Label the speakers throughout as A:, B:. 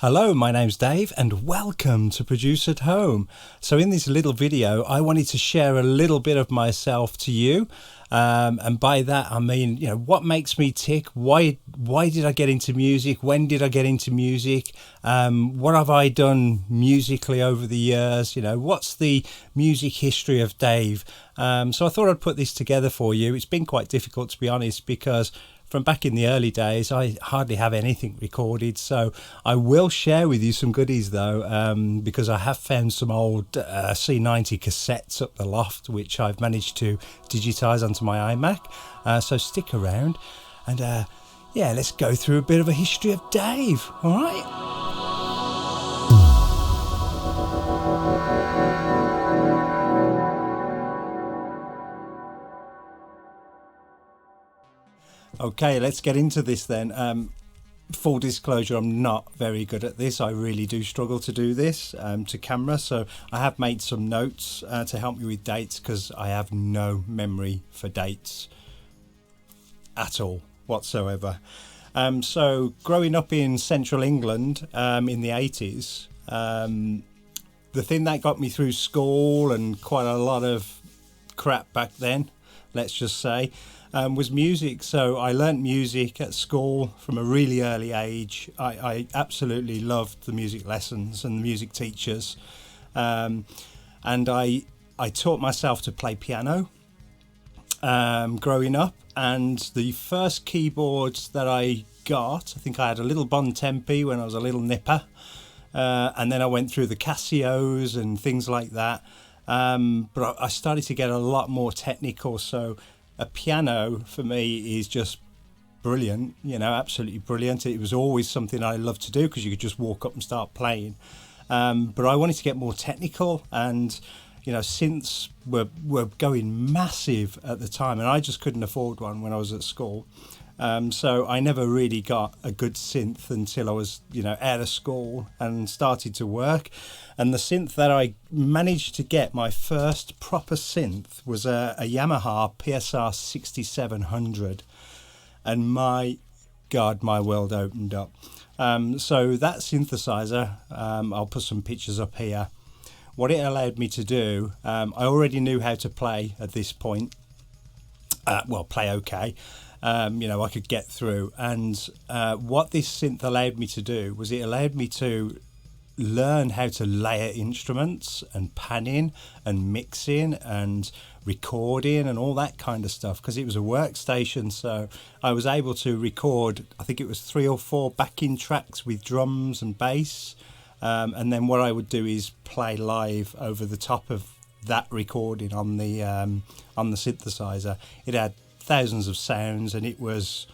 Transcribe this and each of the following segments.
A: Hello, my name's Dave and welcome to Produce at Home. So in this little video, I wanted to share a little bit of myself to you. And by that, I mean, what makes me tick? Why did I get into music? When did I get into music? What have I done musically over the years? What's the music history of Dave? So I thought I'd put this together for you. It's been quite difficult, to be honest, because from back in the early days, I hardly have anything recorded. So I will share with you some goodies though, because I have found some old C90 cassettes up the loft, which I've managed to digitize onto my iMac. So stick around and yeah, let's go through a bit of a history of Dave. All right. Okay, let's get into this then. Full disclosure, I'm not very good at this. I really do struggle to do this to camera. So I have made some notes to help me with dates because I have no memory for dates at all whatsoever. So growing up in central England in the 80s, the thing that got me through school and quite a lot of crap back then, let's just say, was music. So I learnt music at school from a really early age. I absolutely loved the music lessons and the music teachers, and I taught myself to play piano growing up. And the first keyboards that I got, I think I had a little Bon Tempi when I was a little nipper, and then I went through the Casios and things like that. But I started to get a lot more technical. So a piano for me is just brilliant, absolutely brilliant. It was always something I loved to do because you could just walk up and start playing. But I wanted to get more technical, and synths were going massive at the time, and I just couldn't afford one when I was at school. So I never really got a good synth until I was, out of school and started to work. And the synth that I managed to get, my first proper synth, was a Yamaha PSR 6700. And my God, my world opened up. So that synthesizer, I'll put some pictures up here. What it allowed me to do, I already knew how to play at this point. Play okay. I could get through. And what this synth allowed me to do was it allowed me to learn how to layer instruments and panning and mixing and recording and all that kind of stuff, because it was a workstation. So I was able to record, I think it was 3 or 4 backing tracks with drums and bass. And then what I would do is play live over the top of that recording on the synthesizer. It had thousands of sounds, and it was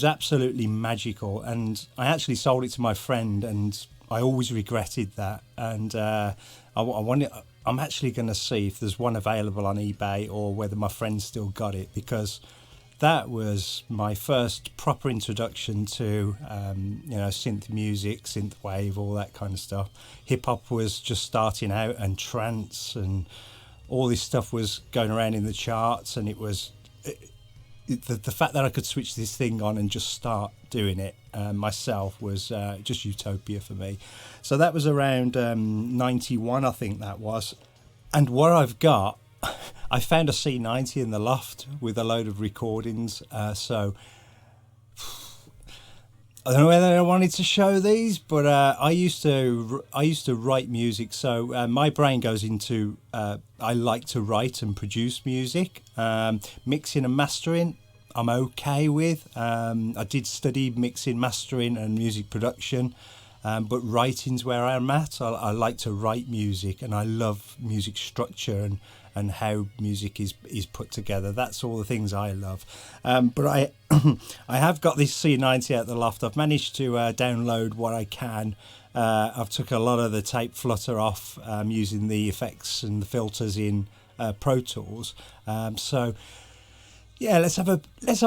A: absolutely magical. And I actually sold it to my friend, and I always regretted that. And I'm actually going to see if there's one available on eBay or whether my friend still got it, because that was my first proper introduction to synth music, synth wave, all that kind of stuff. Hip hop was just starting out, and trance and all this stuff was going around in the charts, and it was the fact that I could switch this thing on and just start doing it myself was just utopia for me. So that was around 91, I think that was. And what I've got, I found a C90 in the loft with a load of recordings. So I don't know whether I wanted to show these, but I used to write music. So my brain goes into, I like to write and produce music. Mixing and mastering, I'm okay with. I did study mixing, mastering and music production, but writing's where I'm at. I like to write music, and I love music structure and how music is put together. That's all the things I love. But I I have got this C90 at the loft. I've managed to download what I can. I've took a lot of the tape flutter off using the effects and the filters in Pro Tools. So yeah, let's have a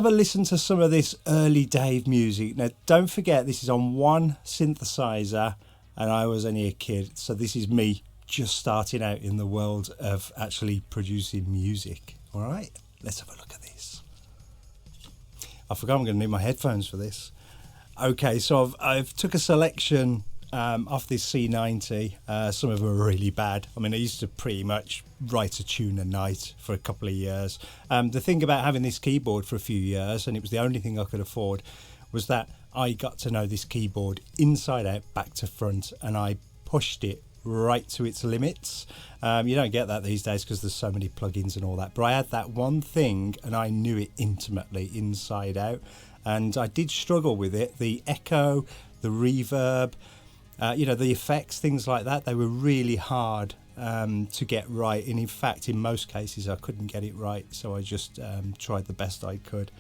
A: listen to some of this early Dave music. Now, don't forget, this is on one synthesizer, and I was only a kid. So this is me just starting out in the world of actually producing music. All right, let's have a look at this. I forgot I'm going to need my headphones for this. Okay, so I've took a selection off this C90. Some of them are really bad. I mean, I used to pretty much write a tune a night for a couple of years. The thing about having this keyboard for a few years, and it was the only thing I could afford, was that I got to know this keyboard inside out, back to front, and I pushed it right to its limits. You don't get that these days because there's so many plugins and all that, but I had that one thing and I knew it intimately inside out, and I did struggle with it. The echo, the reverb, the effects, things like that, they were really hard to get right, and in fact in most cases I couldn't get it right, so I just tried the best I could.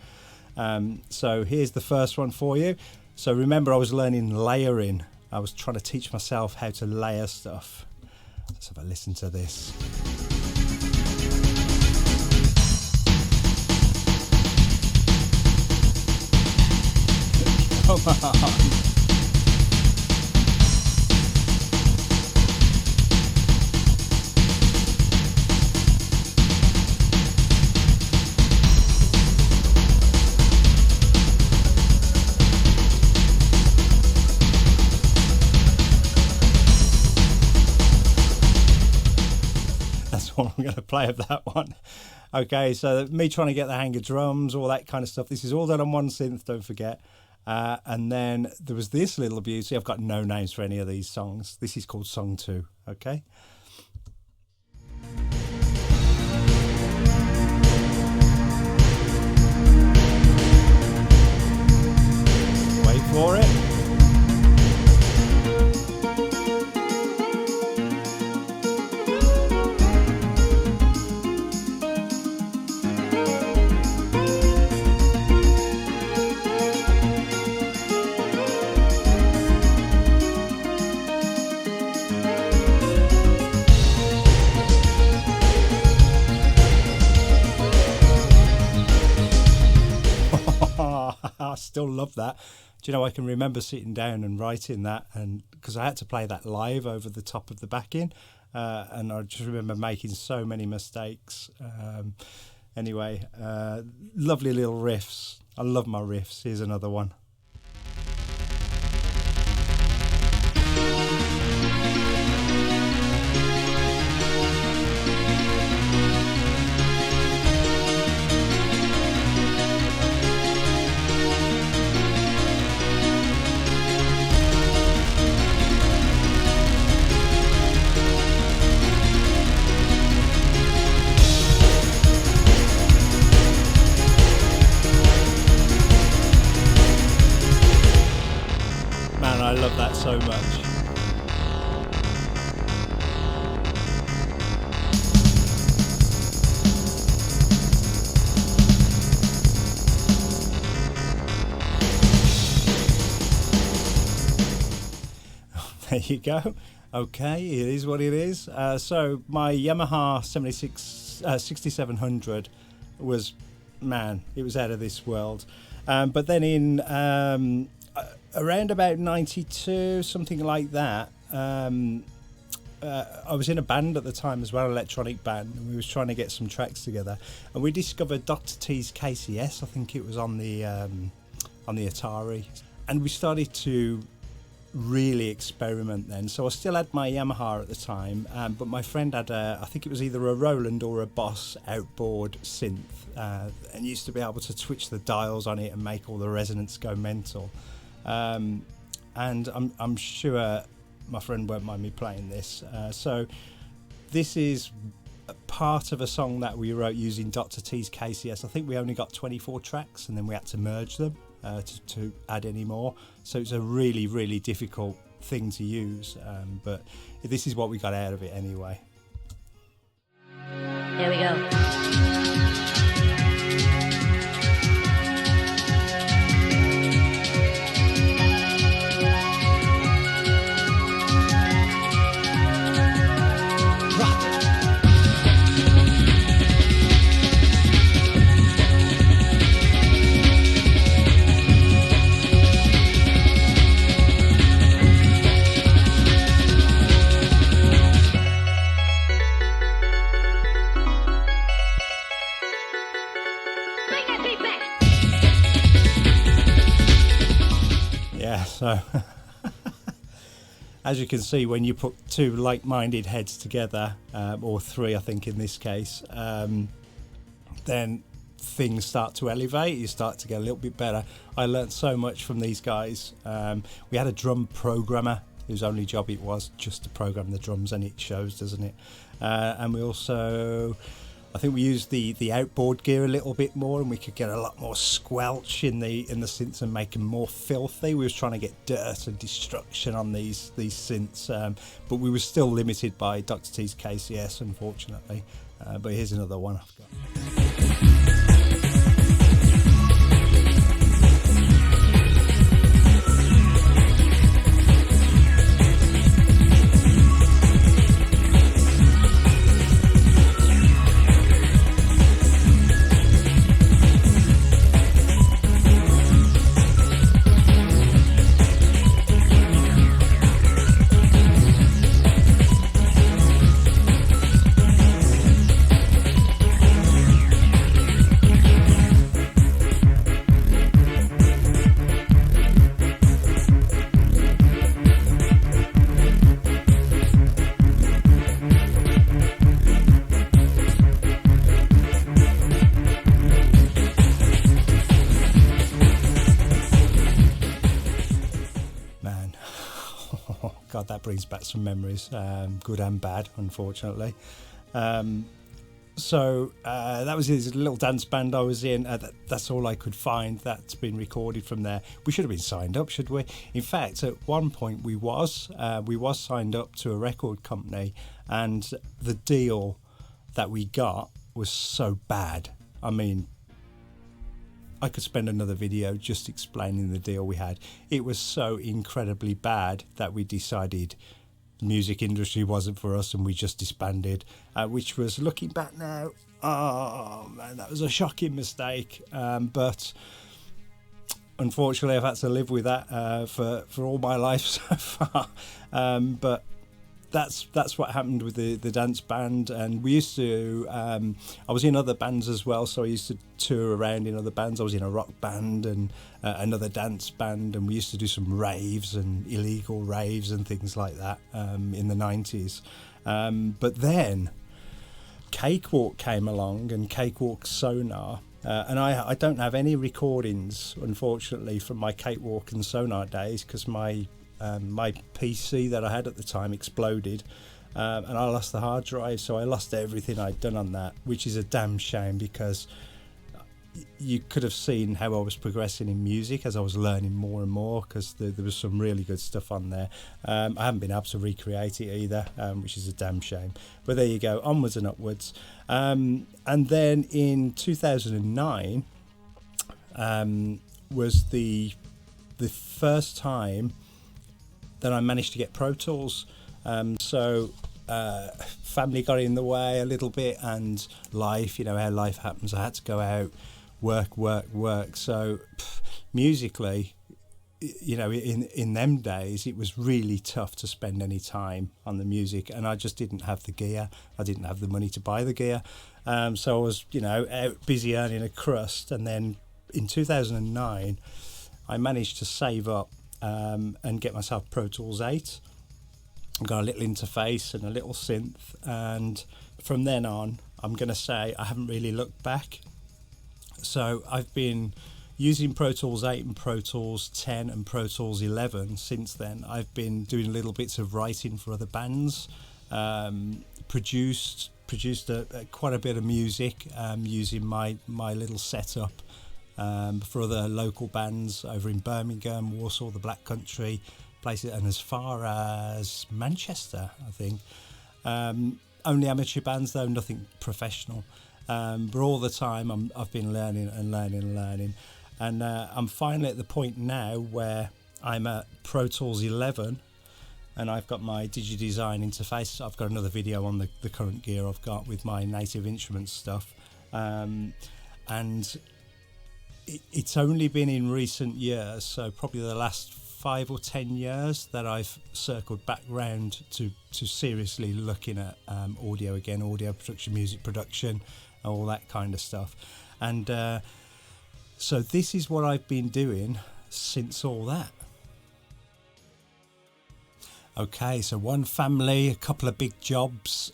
A: So here's the first one for you. So remember, I was learning layering. I was trying to teach myself how to layer stuff. Let's have a listen to this. Come on. What I'm going to play of that one. Okay, so me trying to get the hang of drums, all that kind of stuff. This is all done on one synth, don't forget. And then there was this little beauty. I've got no names for any of these songs. This is called Song 2, okay? Wait for it. I still love that. Do you know, I can remember sitting down and writing that, and because I had to play that live over the top of the backing, and I just remember making so many mistakes. Anyway, lovely little riffs. I love my riffs. Here's another one. I love that so much. There you go. Okay, it is what it is. So my Yamaha 6700 was, man, it was out of this world. But then in around about 92, something like that, I was in a band at the time as well, an electronic band, and we was trying to get some tracks together, and we discovered Dr. T's KCS. I think it was on the Atari, and we started to really experiment then. So I still had my Yamaha at the time, but my friend had I think it was either a Roland or a Boss outboard synth, and used to be able to twitch the dials on it and make all the resonance go mental. And I'm sure my friend won't mind me playing this. So this is a part of a song that we wrote using Dr. T's KCS. I think we only got 24 tracks, and then we had to merge them to add any more. So it's a really, really difficult thing to use, but this is what we got out of it anyway.
B: There we go.
A: So as you can see, when you put two like-minded heads together, or three I think in this case, then things start to elevate, you start to get a little bit better. I learned so much from these guys. We had a drum programmer whose only job it was just to program the drums, and it shows, doesn't it? And we also, I think we used the outboard gear a little bit more, and we could get a lot more squelch in the synths and make them more filthy. We was trying to get dirt and destruction on these synths, but we were still limited by Dr. T's KCS, unfortunately. But here's another one I've got. God, that brings back some memories, good and bad, unfortunately. So that was his little dance band I was in. That's all I could find that's been recorded from there. We should have been signed up, should we? In fact, at one point we was signed up to a record company, and the deal that we got was so bad. I mean, I could spend another video just explaining the deal we had. It was so incredibly bad that we decided the music industry wasn't for us, and we just disbanded, which was, looking back now, oh man, that was a shocking mistake. But unfortunately I've had to live with that for all my life so far. But that's what happened with the dance band. And we used to I was in other bands as well, so I used to tour around in other bands. I was in a rock band and another dance band, and we used to do some raves and illegal raves and things like that in the 90s. But then Cakewalk came along, and Cakewalk Sonar, and I don't have any recordings, unfortunately, from my Cakewalk and Sonar days, because my PC that I had at the time exploded, and I lost the hard drive, so I lost everything I'd done on that, which is a damn shame, because you could have seen how I was progressing in music as I was learning more and more, because there was some really good stuff on there. I haven't been able to recreate it either, which is a damn shame, but there you go, onwards and upwards. And then in 2009 was the first time that I managed to get Pro Tools. So family got in the way a little bit, and life, you know how life happens. I had to go out, work. So musically, you know, in them days, it was really tough to spend any time on the music, and I just didn't have the gear. I didn't have the money to buy the gear. So I was, you know, out busy earning a crust. And then in 2009, I managed to save up and get myself Pro Tools 8. I got a little interface and a little synth, and from then on, I'm going to say I haven't really looked back. So I've been using Pro Tools 8 and Pro Tools 10 and Pro Tools 11 since then. I've been doing little bits of writing for other bands, produced quite a bit of music using my little setup for other local bands over in Birmingham, Warsaw, the Black Country, places, and as far as Manchester, I think. Only amateur bands though, nothing professional. But all the time I've been learning, and I'm finally at the point now where I'm at Pro Tools 11, and I've got my DigiDesign interface. I've got another video on the current gear I've got with my Native Instruments stuff, and it's only been in recent years, so probably the last 5 or 10 years, that I've circled back round to seriously looking at audio again, audio production, music production, all that kind of stuff. And so this is what I've been doing since all that. Okay, so one family, a couple of big jobs.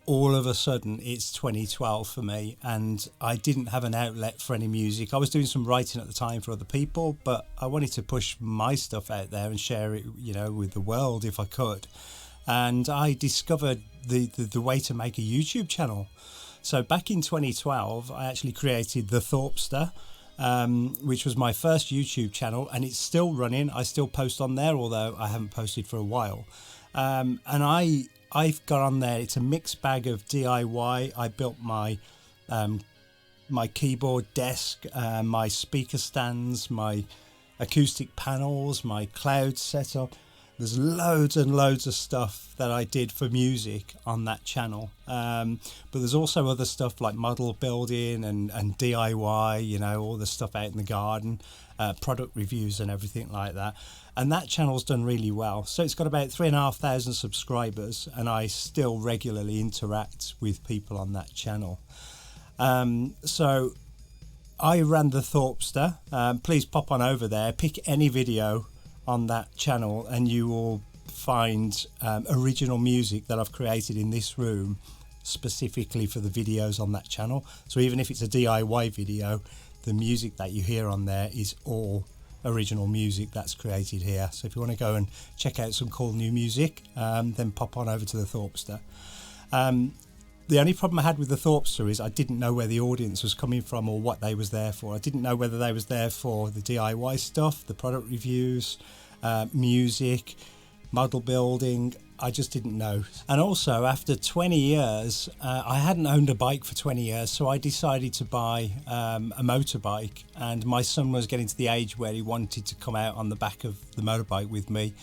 A: All of a sudden, it's 2012 for me, and I didn't have an outlet for any music. I was doing some writing at the time for other people, but I wanted to push my stuff out there and share it, with the world if I could. And I discovered the way to make a YouTube channel. So back in 2012, I actually created The Thorpster, which was my first YouTube channel, and it's still running. I still post on there, although I haven't posted for a while. And I've got on there, it's a mixed bag of DIY. I built my my keyboard desk, my speaker stands, my acoustic panels, my cloud setup. There's loads and loads of stuff that I did for music on that channel. But there's also other stuff like model building and DIY, all the stuff out in the garden, product reviews and everything like that. And that channel's done really well. So it's got about 3,500 subscribers, and I still regularly interact with people on that channel. So I ran The Thorpster. Please pop on over there, pick any video on that channel, and you will find original music that I've created in this room specifically for the videos on that channel. So even if it's a DIY video, the music that you hear on there is all original music that's created here. So if you want to go and check out some cool new music, then pop on over to The Thorpster. The only problem I had with The Thorpster is I didn't know where the audience was coming from or what they was there for. I didn't know whether they was there for the DIY stuff, the product reviews, music, model building. I just didn't know. And also, after 20 years, I hadn't owned a bike for 20 years, so I decided to buy a motorbike. And my son was getting to the age where he wanted to come out on the back of the motorbike with me.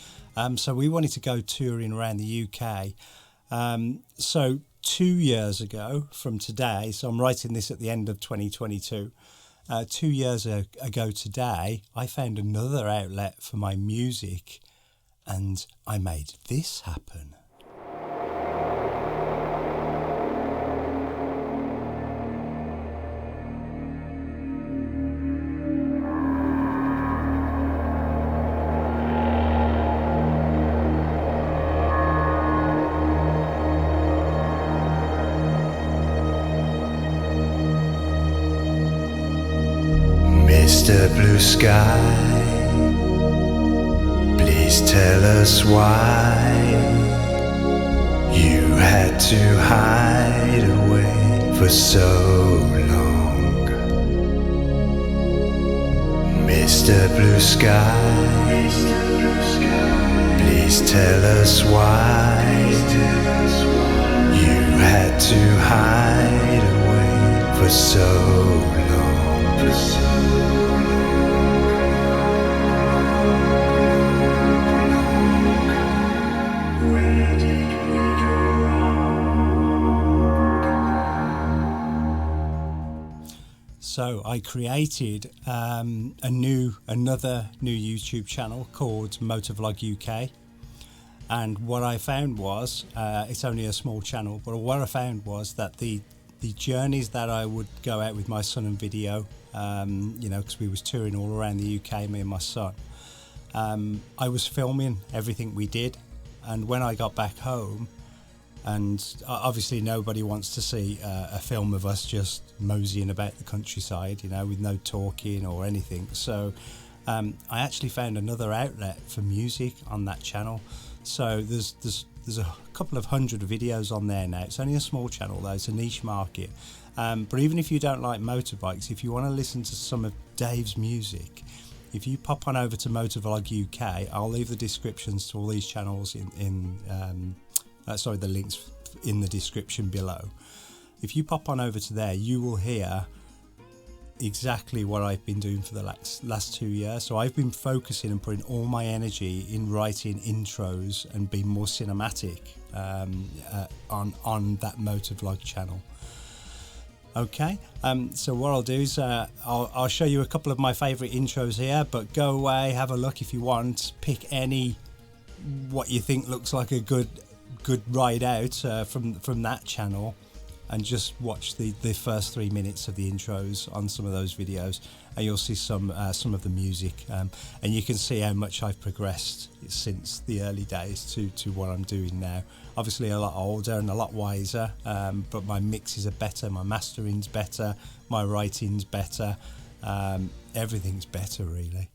A: So we wanted to go touring around the UK. So 2 years ago from today, so I'm writing this at the end of 2022, 2 years ago today, I found another outlet for my music, and I made this happen.
B: Mr. Blue Sky, please tell us why you had to hide away for so long. Mr. Blue Sky, please tell us why you had to hide away for so long.
A: So I created another new YouTube channel called Motovlog UK, and what I found was it's only a small channel, but what I found was that the journeys that I would go out with my son and video, because we was touring all around the UK, me and my son, I was filming everything we did, and when I got back home, and obviously nobody wants to see a film of us just moseying about the countryside, with no talking or anything. So I actually found another outlet for music on that channel. So there's a couple of hundred videos on there now. It's only a small channel though, it's a niche market. But even if you don't like motorbikes, if you want to listen to some of Dave's music, if you pop on over to Motovlog UK, I'll leave the descriptions to all these channels the links in the description below. If you pop on over to there, you will hear exactly what I've been doing for the last 2 years. So I've been focusing and putting all my energy in writing intros and being more cinematic on that Motovlog channel. Okay, so what I'll do is I'll show you a couple of my favourite intros here, but go away, have a look if you want, pick any what you think looks like a good ride out from that channel, and just watch the first 3 minutes of the intros on some of those videos, and you'll see some of the music, and you can see how much I've progressed since the early days to what I'm doing now. Obviously a lot older and a lot wiser, but my mixes are better, my mastering's better, my writing's better, everything's better really.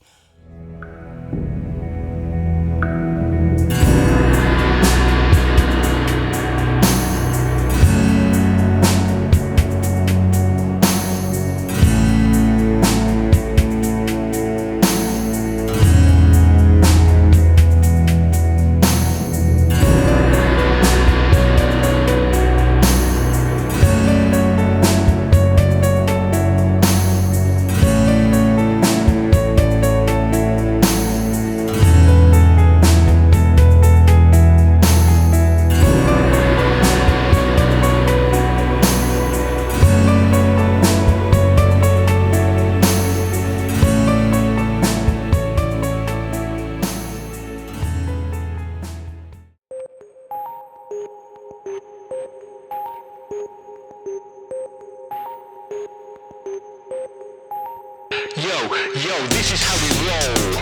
B: Yo, this is how we roll.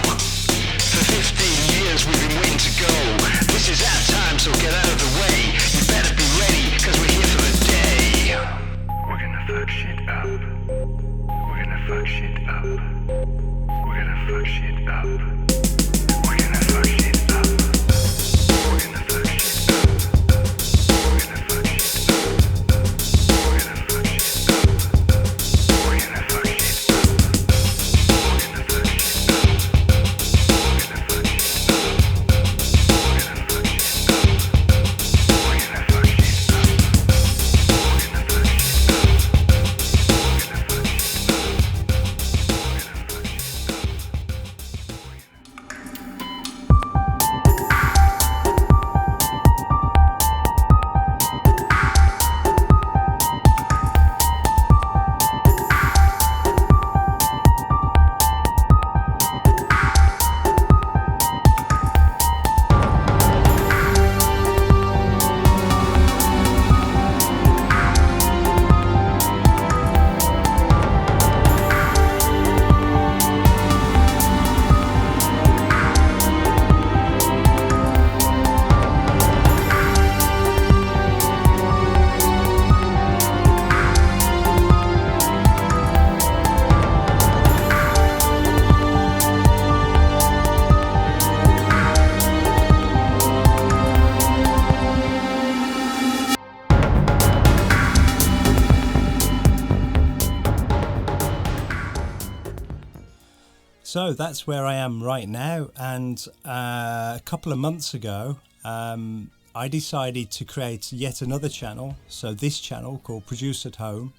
B: For 15 years we've been waiting to go. This is our time, so get out of the way. You better be ready, cause we're here for the day. We're gonna fuck shit up. We're gonna fuck shit up. We're gonna fuck shit up. We're gonna fuck shit up. We're gonna fuck shit up. We're gonna fuck shit up. We're gonna fuck shit up. We're gonna fuck shit up.
A: So that's where I am right now, and a couple of months ago I decided to create yet another channel, so this channel called Produce at Home,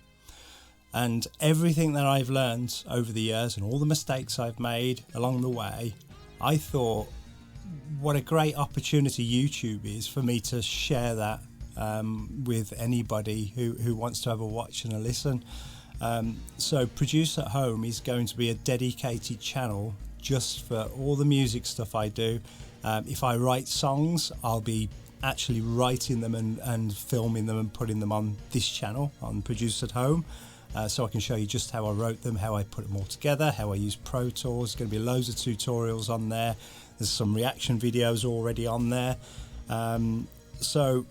A: and everything that I've learned over the years and all the mistakes I've made along the way, I thought what a great opportunity YouTube is for me to share that with anybody who wants to have a watch and a listen. So Produce at Home is going to be a dedicated channel just for all the music stuff I do. If I write songs, I'll be actually writing them and filming them and putting them on this channel on Produce at Home, so I can show you just how I wrote them, how I put them all together, how I use Pro Tools. There's going to be loads of tutorials on there. There's some reaction videos already on there. So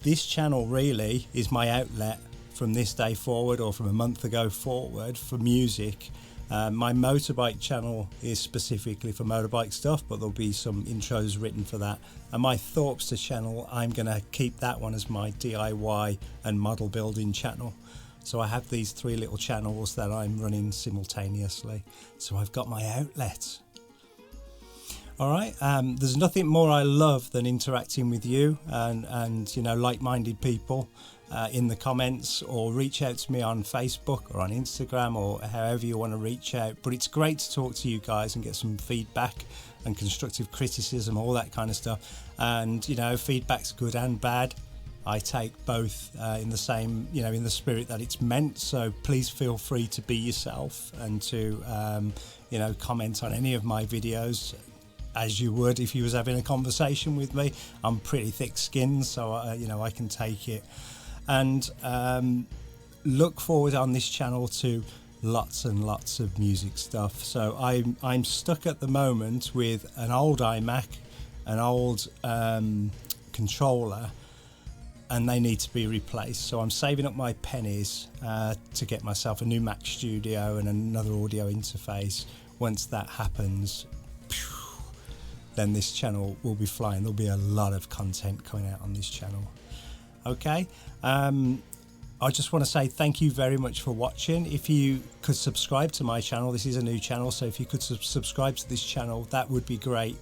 A: this channel really is my outlet from this day forward, or from a month ago forward, for music. My motorbike channel is specifically for motorbike stuff, but there'll be some intros written for that. And my Thorpster channel, I'm going to keep that one as my DIY and model building channel. So I have these 3 little channels that I'm running simultaneously. So I've got my outlet. Alright, there's nothing more I love than interacting with you and you know, like-minded people. In the comments, or reach out to me on Facebook or on Instagram, or however you want to reach out. But it's great to talk to you guys and get some feedback and constructive criticism, all that kind of stuff. And you know, feedback's good and bad. I take both in the same, you know, in the spirit that it's meant. So please feel free to be yourself and to you know, comment on any of my videos as you would if you was having a conversation with me. I'm pretty thick-skinned, so you know, I can take it. and look forward on this channel to lots and lots of music stuff. So I'm stuck at the moment with an old iMac, an old controller, and they need to be replaced. So I'm saving up my pennies to get myself a new Mac Studio and another audio interface. Once that happens, then this channel will be flying. There'll be a lot of content coming out on this channel. Okay, I just want to say thank you very much for watching. If you could subscribe to my channel, this is a new channel, so if you could subscribe to this channel, that would be great.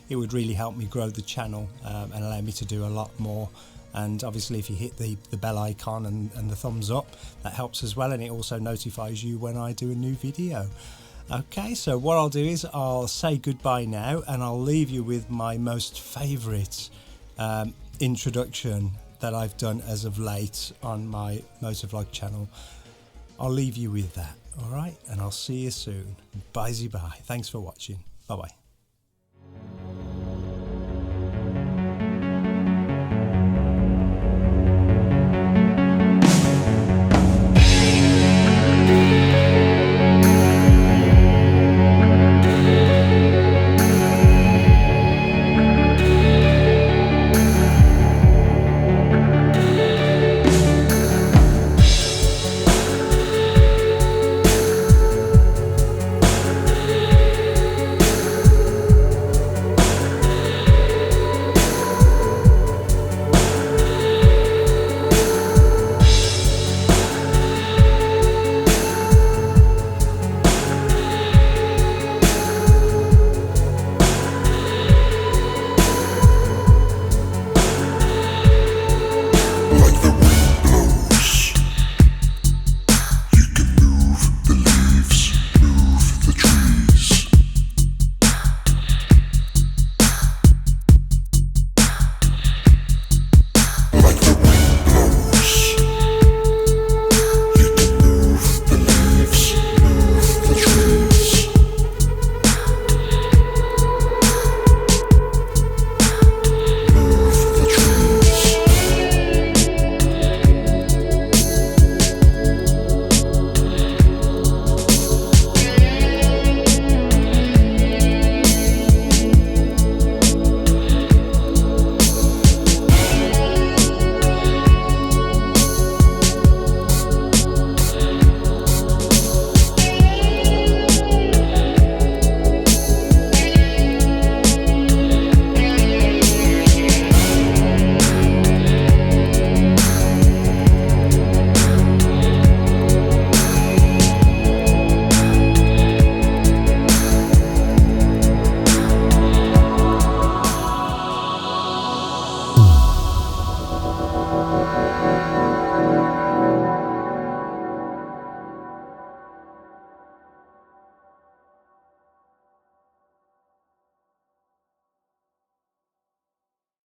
A: It would really help me grow the channel and allow me to do a lot more. And obviously if you hit the bell icon and the thumbs up, that helps as well, and it also notifies you when I do a new video. Okay, so what I'll do is I'll say goodbye now, and I'll leave you with my most favourite introduction that I've done as of late on my motovlog channel. I'll leave you with that, all right? And I'll see you soon. Bye-bye. Thanks for watching. Bye-bye.